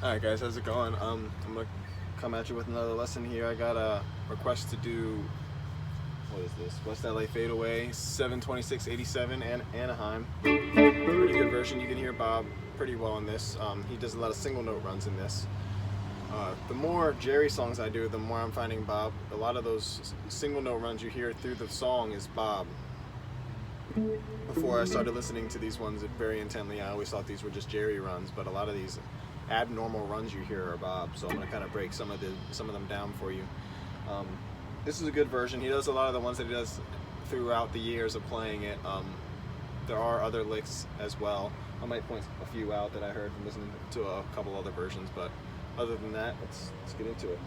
Alright guys, how's it going? I'm gonna come at you with another lesson here. I got a request to do, what is this? West LA Fadeaway, 72687 and Anaheim. Pretty good version. You can hear Bob pretty well in this. He does a lot of single note runs in this. The more Jerry songs I do, the more I'm finding Bob. A lot of those single note runs you hear through the song is Bob. Before I started listening to these ones very intently, I always thought these were just Jerry runs, but a lot of these abnormal runs you hear are Bob, so I'm going to kind of break some of them down for you. This is a good version. He does a lot of the ones that he does throughout the years of playing it. There are other licks as well. I might point a few out that I heard from listening to a couple other versions, but other than that, let's get into it.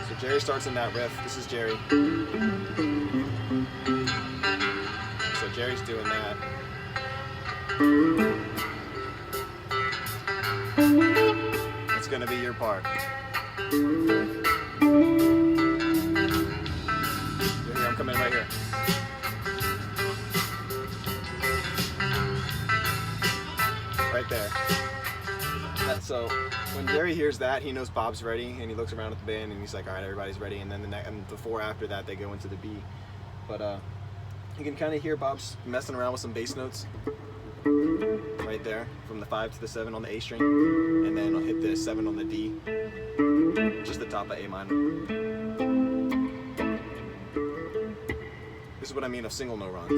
So Jerry starts in that riff. This is Jerry. So Jerry's doing that. It's gonna be your part. Here, I'm coming right here. Right there. So when Jerry hears that, he knows Bob's ready, and he looks around at the band and he's like, all right, everybody's ready. And then the four after that, they go into the B. But you can kind of hear Bob's messing around with some bass notes right there, from the 5 to the 7 on the A string, and then I'll hit the 7 on the D, just the top of A minor. This is what I mean of single note run.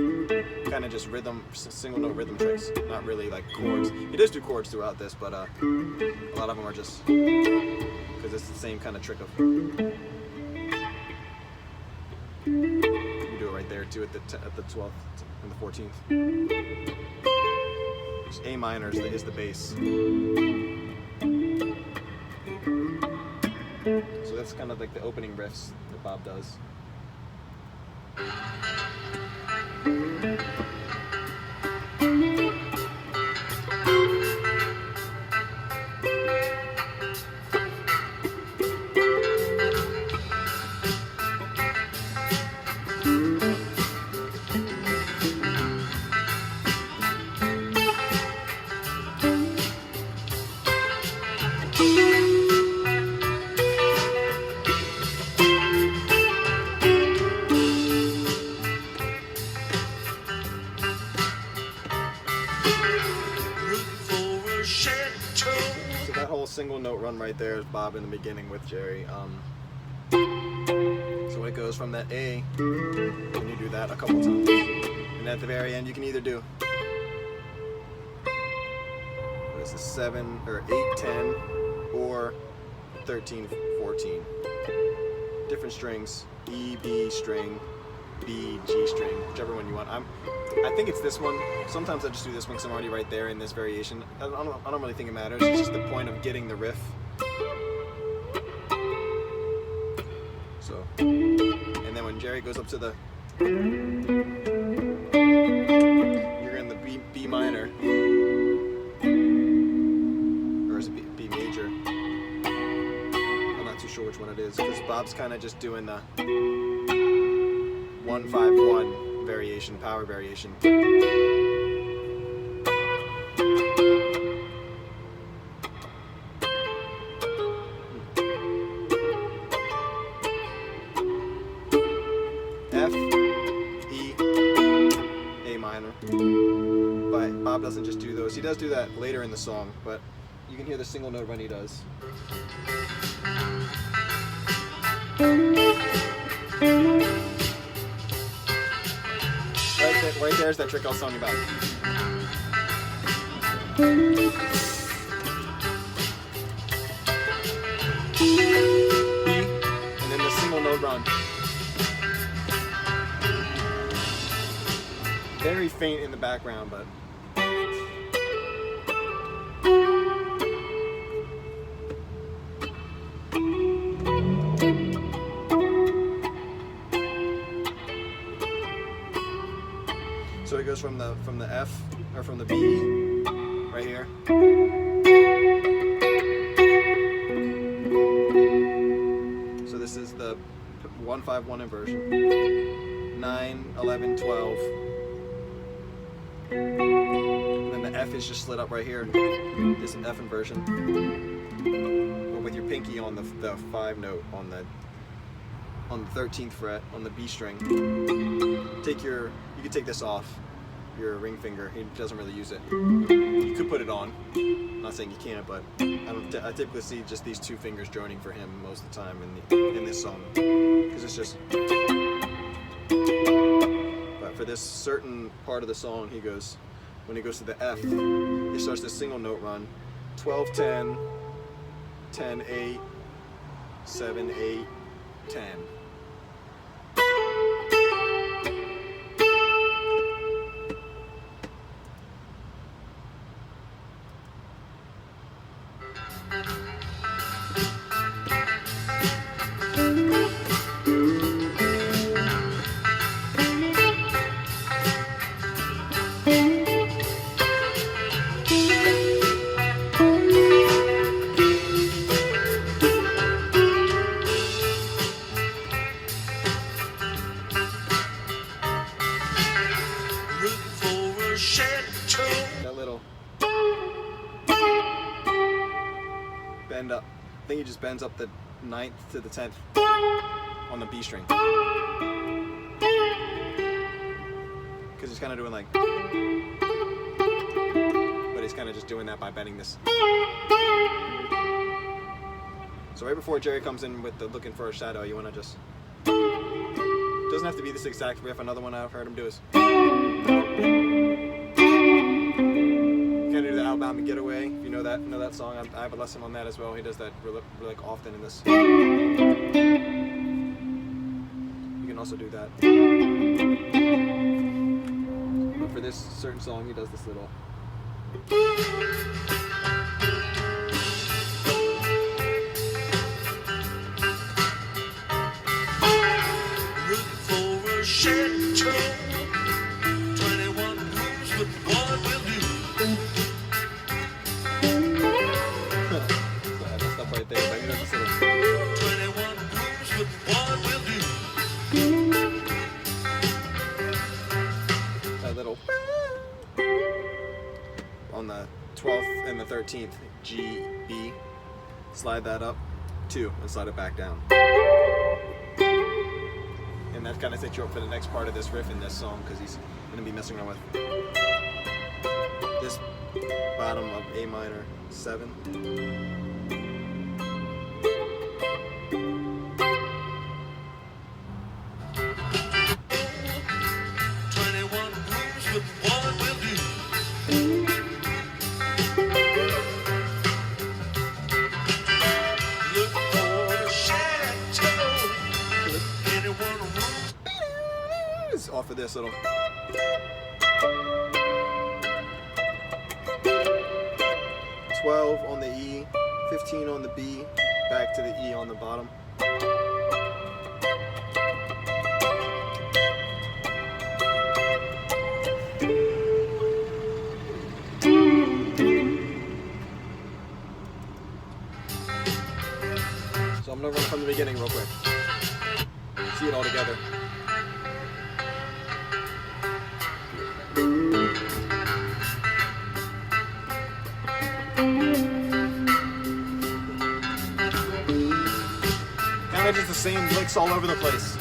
Kind of just single note rhythm tricks, not really like chords. He does do chords throughout this, but a lot of them are just, because it's the same kind of trick of, you do it right there too at the 12th and the 14th. Just A minor is the bass. So that's kind of like the opening riffs that Bob does. That whole single note run right there is Bob in the beginning with Jerry. So it goes from that A, and you do that a couple times. And at the very end, you can either do, what is this, 7 or 8, 10, or 13, 14. Different strings, E, B string, B, G string, whichever one you want. I think it's this one. Sometimes I just do this one because I'm already right there in this variation. I don't really think it matters. It's just the point of getting the riff. So, and then when Jerry goes up to the, you're in the B minor, or is it B major? I'm not too sure which one it is, because Bob's kind of just doing the 1-5-1 variation, power variation. F, E, A minor. But Bob doesn't just do those. He does do that later in the song, but you can hear the single note run he does. Right there's that trick I was telling you about. And then the single note run. Very faint in the background, but so it goes from the F, or from the B, right here. So this is the 1-5-1 inversion. 9, 11, 12. And then the F is just slid up right here. This F inversion. Or with your pinky on the 5 note on the 13th fret on the B string. You could take this off your ring finger. He doesn't really use it. You could put it on. I'm not saying you can't, but I typically see just these 2 fingers droning for him most of the time in this song, because it's just. But for this certain part of the song, when he goes to the F, he starts this single note run, 12, 10, 10, 8, 7, 8, 10. That little bend up. I think he just bends up the 9th to the 10th on the B string. Because he's kind of doing like, but he's kind of just doing that by bending this. So right before Jerry comes in with the looking for a shadow, you want to just, doesn't have to be this exact riff. Another one I've heard him do is, kind of do the Alabama Getaway. If you know that song, I have a lesson on that as well. He does that really often in this. You can also do that. But for this certain song, he does this little. On the 12th and the 13th, G, B, slide that up 2 and slide it back down. And that kind of sets you up for the next part of this riff in this song, because he's going to be messing around with this bottom of A minor 7. Off of this little. 12 on the E, 15 on the B, back to the E on the bottom. So I'm gonna run from the beginning real quick. See it all together. Kind of just the same licks all over the place.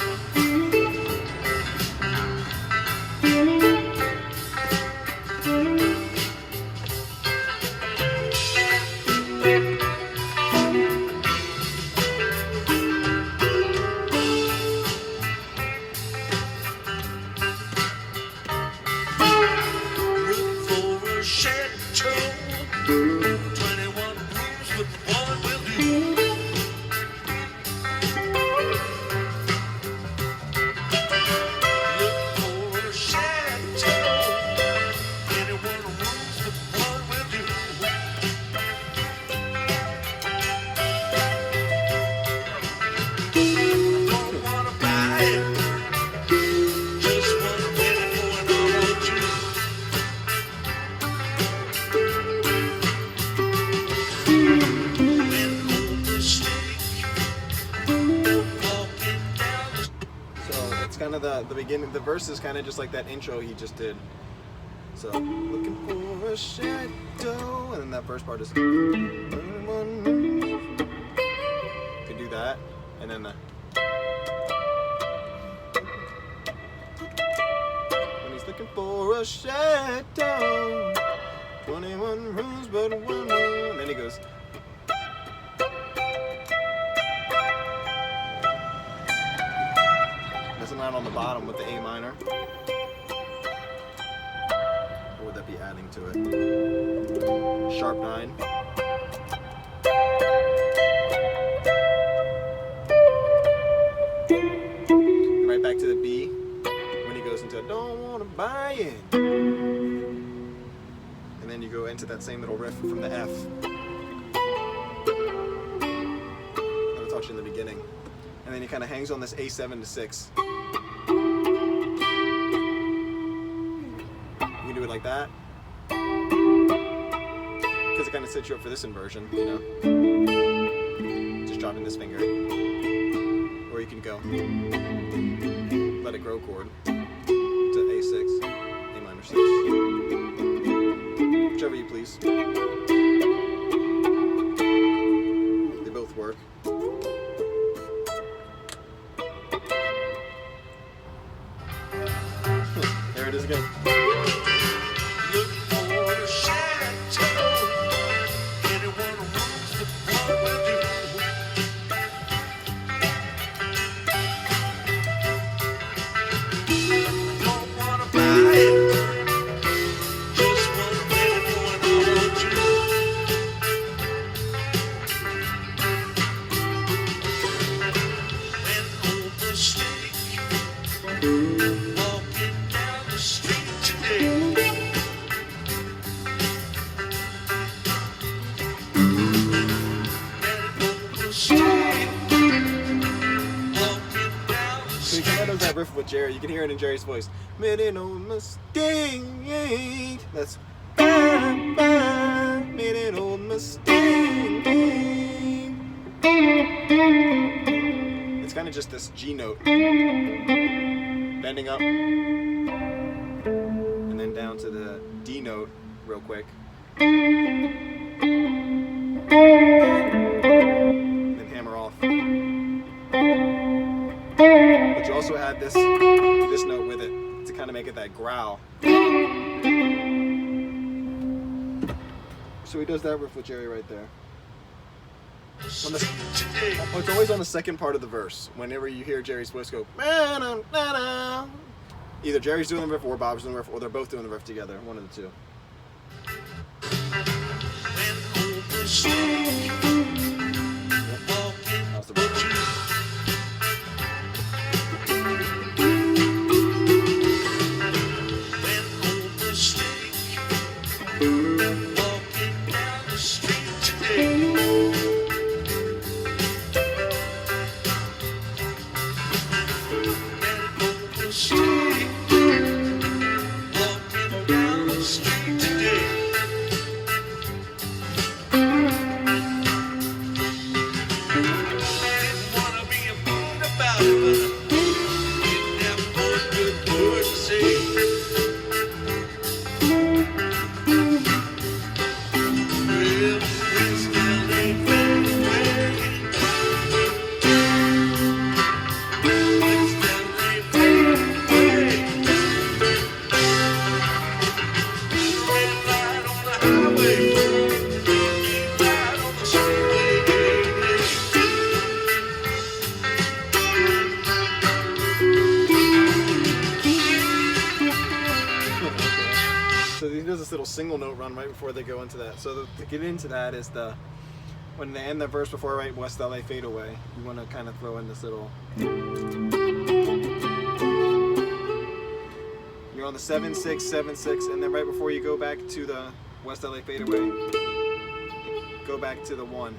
Kind of the beginning, the verse is kind of just like that intro he just did. So, looking for a shadow, and then that first part is. You can do that, and then the. When he's looking for a shadow, 21 rooms, but one. And then he goes. There's a line on the bottom with the A minor. Or would that be adding to it? Sharp 9. Right back to the B when he goes into I don't want to buy it. And then you go into that same little riff from the F. That'll touch in the beginning. And then he kind of hangs on this A7 to 6. You can do it like that. Because it kind of sets you up for this inversion, you know. Just dropping this finger. Or you can go let it grow chord to A6, A minor 6. Whichever you please. They both work. There it is again. That riff with Jerry, you can hear it in Jerry's voice. Made no mistake. That's made no mistake. It's kind of just this G note bending up and then down to the D note real quick. And then hammer off. But you also add this note with it to kind of make it that growl. So he does that riff with Jerry right there. It's always on the second part of the verse. Whenever you hear Jerry's voice go, either Jerry's doing the riff or Bob's doing the riff, or they're both doing the riff together. One of the two. That's the riff. So he does this little single note run right before they go into that. So to get into that is when they end the verse before right West LA Fadeaway, you want to kind of throw in this little. You're on the 7/6, 7/6, and then right before you go back to the West LA Fadeaway, go back to the 1.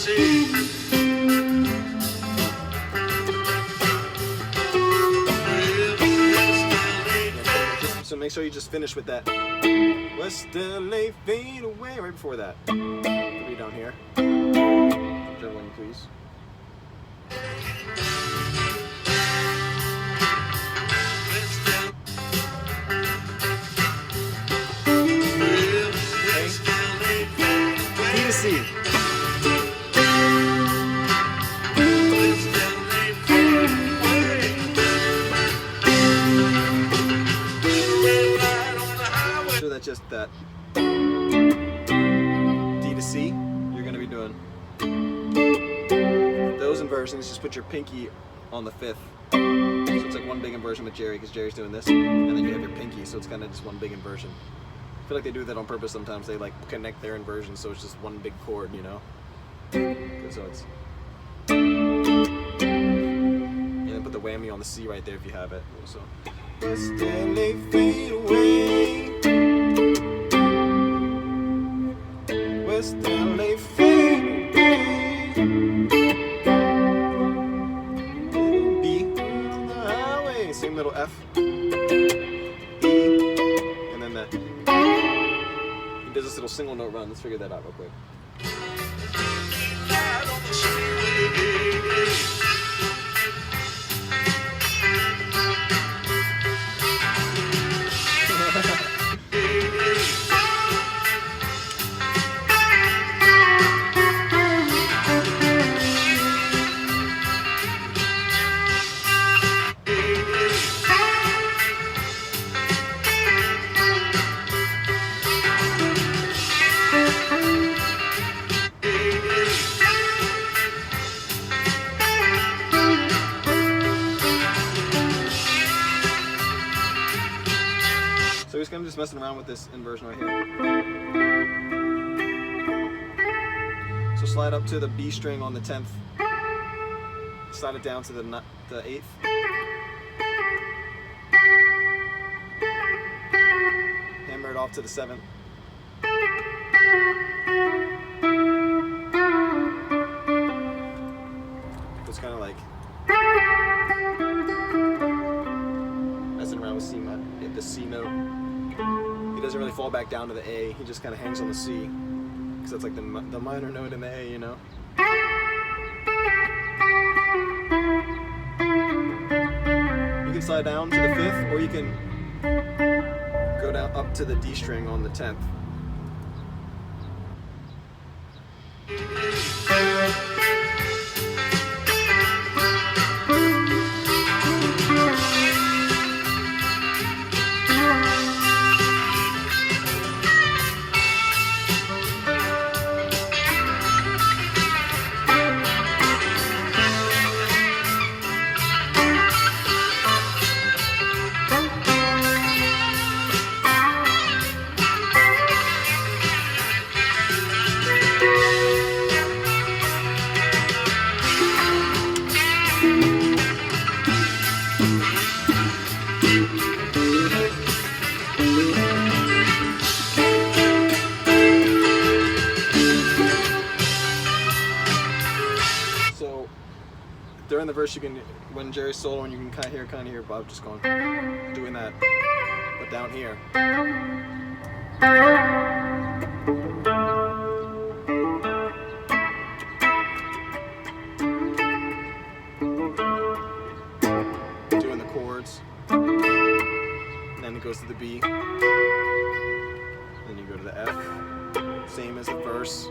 So make sure you just finish with that West LA fade away right before that. It'll be down here. Whichever one you please. Okay. D to C. Just that D to C, you're going to be doing those inversions. Just put your pinky on the fifth. So it's like one big inversion with Jerry, because Jerry's doing this, and then you have your pinky, so it's kind of just one big inversion. I feel like they do that on purpose sometimes. They like connect their inversions so it's just one big chord, you know? So it's. And then put the whammy on the C right there if you have it. So. West LA fade away. West LA fade away. Little B on the highway. Same little F. E. And then that. He does this little single note run. Let's figure that out real quick. So I'm just messing around with this inversion right here. So slide up to the B string on the 10th. Slide it down to the 8th. Hammer it off to the 7th. It's kind of like messing around with the C note. He doesn't really fall back down to the A. He just kind of hangs on the C, because that's like the minor note in the A, you know. You can slide down to the 5th, or you can go down up to the D string on the 10th. During the verse, you can, when Jerry's soloing, you can kind of hear Bob just going, doing that. But down here, doing the chords, and then it goes to the B, then you go to the F, same as the verse.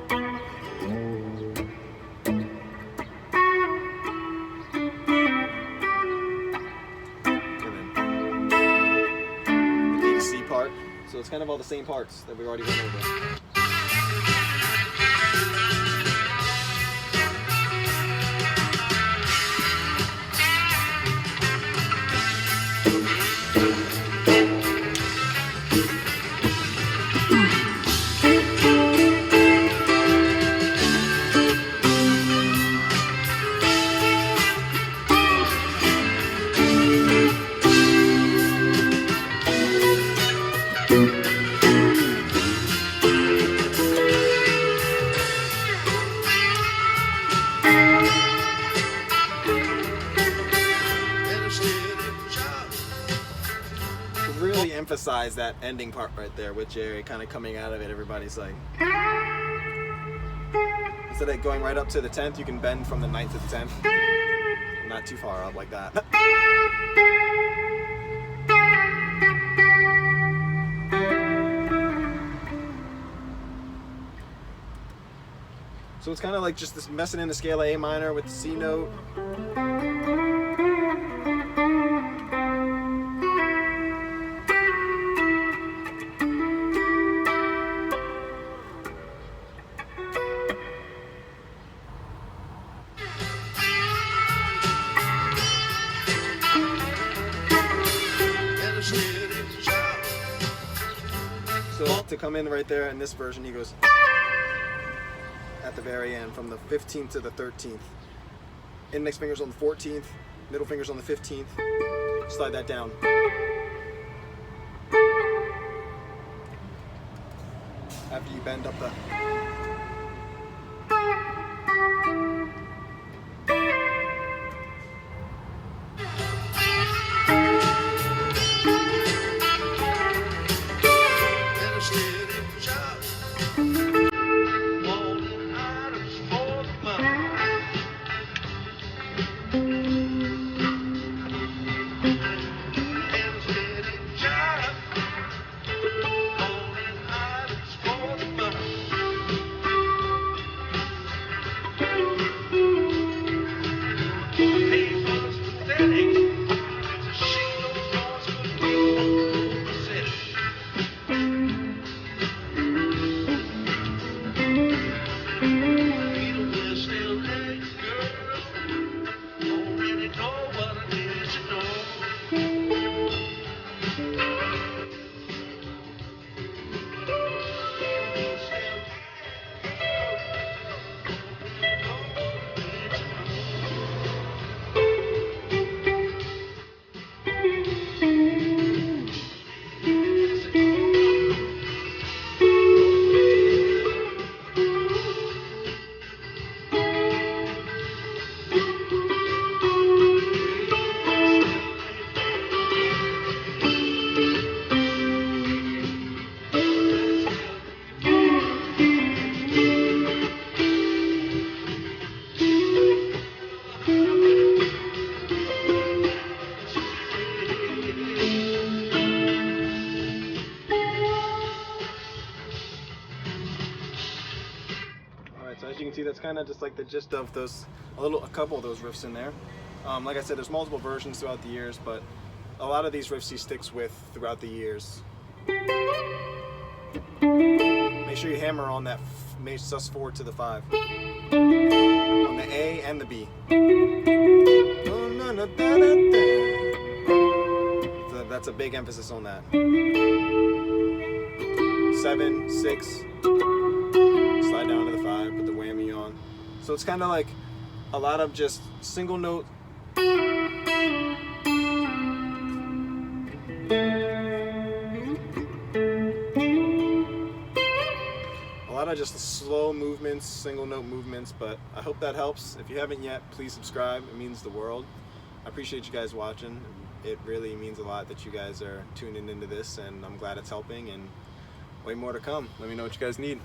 So it's kind of all the same parts that we already went over. emphasize that ending part right there with Jerry kind of coming out of it. Everybody's like, instead of going right up to the 10th, you can bend from the 9th to the 10th. Not too far up like that. So it's kind of like just this messing in the scale of A minor with the C note. So to come in right there in this version, he goes at the very end from the 15th to the 13th. Index fingers on the 14th, middle fingers on the 15th. Slide that down. After you bend up the... So as you can see, that's kind of just like the gist of those, a couple of those riffs in there. Like I said, there's multiple versions throughout the years, but a lot of these riffs he sticks with throughout the years. Make sure you hammer on that sus4 to the 5. On the A and the B. So that's a big emphasis on that. 7, 6. Slide down to the 5, put the whammy on. So it's kind of like a lot of just single note. A lot of just slow movements, single note movements, but I hope that helps. If you haven't yet, please subscribe. It means the world. I appreciate you guys watching. It really means a lot that you guys are tuning into this, and I'm glad it's helping, and way more to come. Let me know what you guys need.